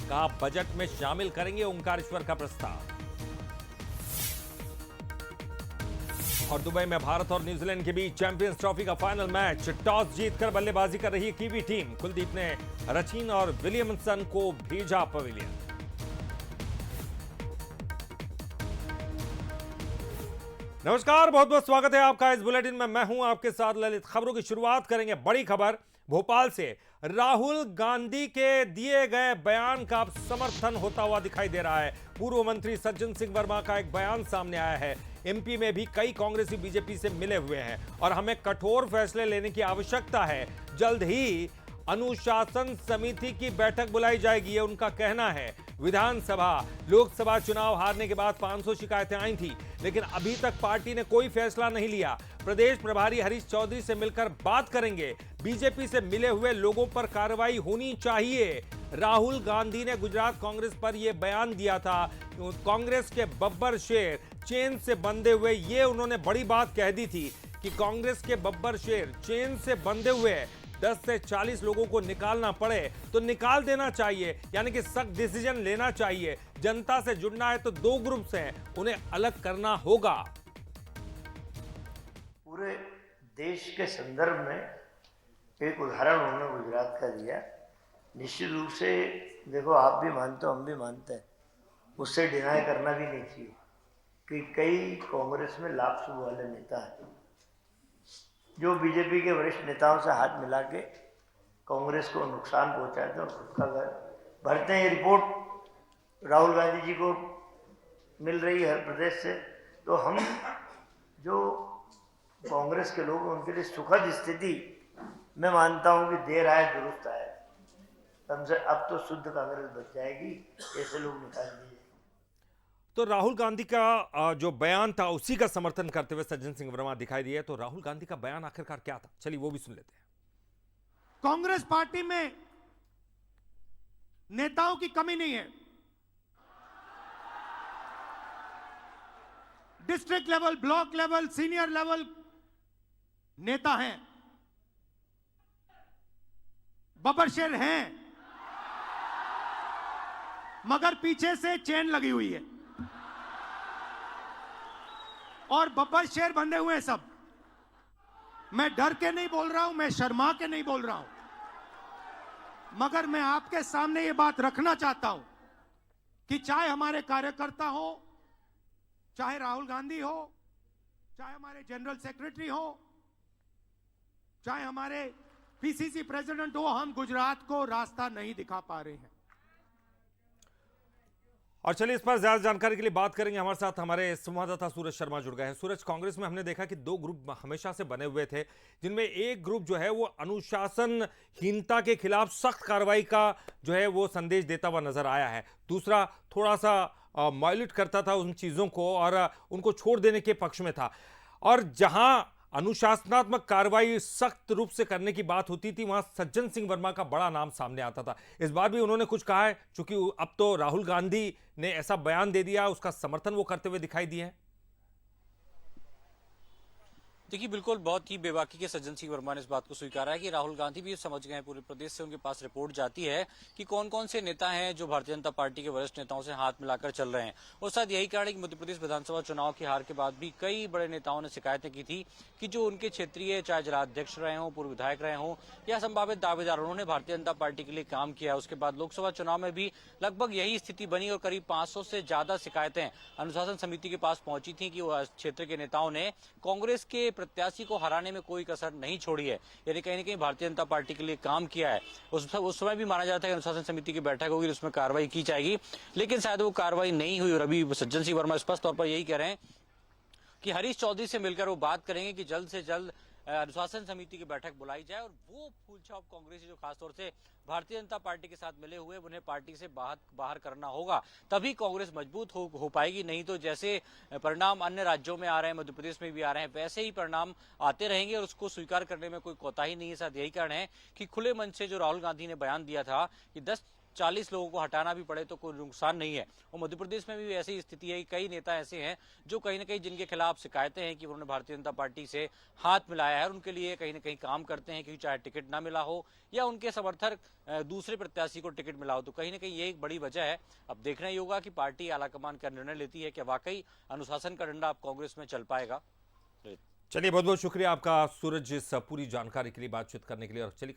कहा बजट में शामिल करेंगे ओंकारेश्वर का प्रस्ताव। और दुबई में भारत और न्यूजीलैंड के बीच चैंपियंस ट्रॉफी का फाइनल मैच। टॉस जीतकर बल्लेबाजी कर रही कीवी टीम। कुलदीप ने रचीन और विलियमसन को भेजा पवेलियन। नमस्कार, बहुत बहुत स्वागत है आपका इस बुलेटिन में। मैं हूं आपके साथ ललित। खबरों की शुरुआत करेंगे बड़ी खबर भोपाल से। राहुल गांधी के दिए गए बयान का अब समर्थन होता हुआ दिखाई दे रहा है। पूर्व मंत्री सज्जन सिंह वर्मा का एक बयान सामने आया है। एमपी में भी कई कांग्रेसी बीजेपी से मिले हुए हैं और हमें कठोर फैसले लेने की आवश्यकता है। जल्द ही अनुशासन समिति की बैठक बुलाई जाएगी, ये उनका कहना है। विधानसभा लोकसभा चुनाव हारने के बाद 500 शिकायतें आई थी, लेकिन अभी तक पार्टी ने कोई फैसला नहीं लिया। प्रदेश प्रभारी हरीश चौधरी से मिलकर बात करेंगे। बीजेपी से मिले हुए लोगों पर कार्रवाई होनी चाहिए। राहुल गांधी ने गुजरात कांग्रेस पर यह बयान दिया था। कांग्रेस के बब्बर शेर चेन से बंधे हुए, ये उन्होंने बड़ी बात कह दी थी कि कांग्रेस के बब्बर शेर चेन से बंधे हुए 10 से 40 लोगों को निकालना पड़े तो निकाल देना चाहिए, यानी कि सख्त डिसीजन लेना चाहिए। जनता से जुड़ना है तो दो ग्रुप्स हैं, उन्हें अलग करना होगा। पूरे देश के संदर्भ में एक उदाहरण उन्होंने गुजरात का दिया। निश्चित रूप से देखो, आप भी मानते हो, हम भी मानते हैं, उससे डिनाई करना भी नहीं चाहिए कि कई कांग्रेस में लापसू वाले नेता हैं जो बीजेपी के वरिष्ठ नेताओं से हाथ मिला के कांग्रेस को नुकसान पहुंचाते हैं और खुद का घर भरते हैं। ये रिपोर्ट राहुल गांधी जी को मिल रही है हर प्रदेश से। तो हम जो कांग्रेस के लोग, उनके लिए सुखद स्थिति मैं मानता हूं कि देर आए दुरुस्त आए। कम से अब तो शुद्ध कांग्रेस बच जाएगी, ऐसे लोग निकाल दिए। तो राहुल गांधी का जो बयान था उसी का समर्थन करते हुए सज्जन सिंह वर्मा दिखाई दिए। तो राहुल गांधी का बयान आखिरकार क्या था, चलिए वो भी सुन लेते हैं। कांग्रेस पार्टी में नेताओं की कमी नहीं है। District level, block level, senior level नेता हैं, बब्बर शेर हैं, मगर पीछे से चेन लगी हुई है और बब्बर शेर बंधे हुए हैं सब। मैं डर के नहीं बोल रहा हूं, मैं शर्मा के नहीं बोल रहा हूं, मगर मैं आपके सामने ये बात रखना चाहता हूं कि चाहे हमारे कार्यकर्ता हो, चाहे राहुल गांधी हो, चाहे हमारे जनरल सेक्रेटरी हो, चाहे हमारे पीसीसी प्रेसिडेंट हो, हम गुजरात को रास्ता नहीं दिखा पा रहे हैं। और चलिए इस पर ज्यादा जानकारी के लिए बात करेंगे। हमारे साथ हमारे संवाददाता सूरज शर्मा जुड़ गए हैं। सूरज, कांग्रेस में हमने देखा कि दो ग्रुप हमेशा से बने हुए थे, जिनमें एक ग्रुप जो है वो अनुशासनहीनता के खिलाफ सख्त कार्रवाई का जो है वो संदेश देता हुआ नजर आया है। दूसरा थोड़ा सा माइल्यूट करता था उन चीजों को और उनको छोड़ देने के पक्ष में था। और जहां अनुशासनात्मक कार्रवाई सख्त रूप से करने की बात होती थी, वहां सज्जन सिंह वर्मा का बड़ा नाम सामने आता था। इस बार भी उन्होंने कुछ कहा है, क्योंकि अब तो राहुल गांधी ने ऐसा बयान दे दिया, उसका समर्थन वो करते हुए दिखाई दिए हैं। देखिए, बिल्कुल बहुत ही बेबाकी के सज्जन सिंह वर्मा ने इस बात को स्वीकारा है कि राहुल गांधी भी समझ गए हैं, पूरे प्रदेश से उनके पास रिपोर्ट जाती है कि कौन कौन से नेता हैं जो भारतीय जनता पार्टी के वरिष्ठ नेताओं से हाथ मिलाकर चल रहे हैं। और शायद यही कारण है कि मध्य प्रदेश विधानसभा चुनाव की हार के बाद भी कई बड़े नेताओं ने शिकायतें की थी कि जो उनके क्षेत्रीय, चाहे जिलाध्यक्ष रहे हों, पूर्व विधायक रहे हों या संभावित दावेदार, उन्होंने भारतीय जनता पार्टी के लिए काम किया। उसके बाद लोकसभा चुनाव में भी लगभग यही स्थिति बनी और करीब 500 से ज्यादा शिकायतें अनुशासन समिति के पास पहुंची थी कि क्षेत्र के नेताओं ने कांग्रेस के प्रत्याशी को हराने में कोई कसर नहीं छोड़ी है, यानी कहीं न कहीं भारतीय जनता पार्टी के लिए काम किया है। उस समय भी माना जाता है कि अनुशासन समिति की बैठक होगी, उसमें कार्रवाई की जाएगी, लेकिन शायद वो कार्रवाई नहीं हुई। और अभी सज्जन सिंह वर्मा स्पष्ट तौर पर यही कह रहे हैं कि हरीश चौधरी से मिलकर वो बात करेंगे कि जल्द से जल्द अनुशासन समिति की बैठक बुलाई जाए और वो फूलछाप कांग्रेसी जो खासतौर से भारतीय जनता पार्टी के साथ मिले हुए, उन्हें पार्टी से बाहर करना होगा, तभी कांग्रेस मजबूत हो पाएगी। नहीं तो जैसे परिणाम अन्य राज्यों में आ रहे हैं, मध्य प्रदेश में भी आ रहे हैं, वैसे ही परिणाम आते रहेंगे और उसको स्वीकार करने में कोई कोताही नहीं है। साथ यही कारण है कि खुले मन से जो राहुल गांधी ने बयान दिया था कि 10 40 लोगों को हटाना भी पड़े तो कोई नुकसान नहीं है। और मध्य प्रदेश में भी ऐसी स्थिति है कि कई नेता ऐसे हैं जो कहीं ना कहीं जिनके खिलाफ शिकायतें हैं कि उन्होंने भारतीय जनता पार्टी से हाथ मिलाया है और उनके लिए कहीं ना कहीं काम करते हैं, क्योंकि चाहे टिकट ना मिला हो या उनके समर्थक दूसरे प्रत्याशी को टिकट मिला हो। तो कहीं ना कहीं ये एक बड़ी वजह है। अब देखना ही होगा कि पार्टी आलाकमान का निर्णय लेती है कि वाकई अनुशासन का डंडा अब कांग्रेस में चल पाएगा। चलिए, बहुत बहुत शुक्रिया आपका सूरज, इस पूरी जानकारी के लिए, बातचीत करने के लिए। और चलिए